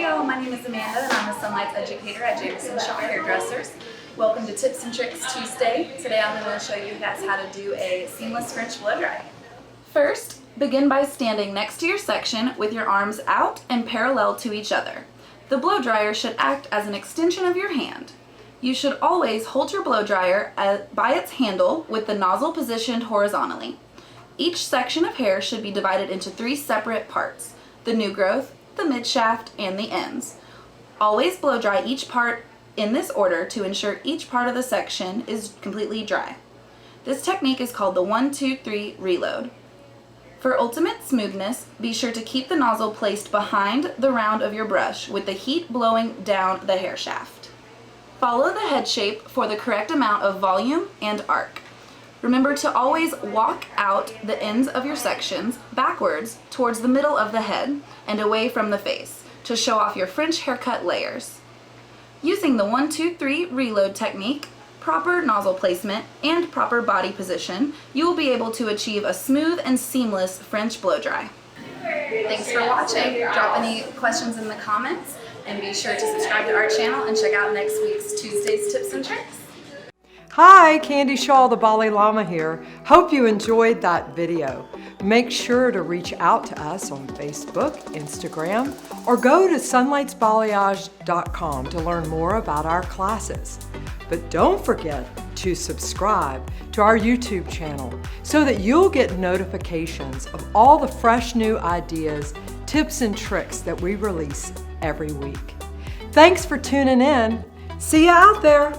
Hey y'all, my name is Amanda and I'm a Sunlight Educator at Jameson Shaw Hairdressers. Welcome to Tips and Tricks Tuesday. Today I'm going to show you guys how to do a seamless French blow dry. First, begin by standing next to your section with your arms out and parallel to each other. The blow dryer should act as an extension of your hand. You should always hold your blow dryer by its handle with the nozzle positioned horizontally. Each section of hair should be divided into 3 separate parts: the new growth, the mid-shaft, and the ends. Always blow dry each part in this order to ensure each part of the section is completely dry. This technique is called the 1-2-3 reload. For ultimate smoothness, be sure to keep the nozzle placed behind the round of your brush with the heat blowing down the hair shaft. Follow the head shape for the correct amount of volume and arc. Remember to always walk out the ends of your sections backwards towards the middle of the head and away from the face to show off your French haircut layers. Using the 1-2-3 reload technique, proper nozzle placement, and proper body position, you will be able to achieve a smooth and seamless French blow dry. Thanks for watching. Drop any questions in the comments and be sure to subscribe to our channel and check out next week's Tuesday's Tips and Tricks. Hi, Candy Shaw the Bali Llama here. Hope you enjoyed that video. Make sure to reach out to us on Facebook, Instagram, or go to sunlightsbalayage.com to learn more about our classes. But don't forget to subscribe to our YouTube channel so that you'll get notifications of all the fresh new ideas, tips, and tricks that we release every week. Thanks for tuning in. See you out there.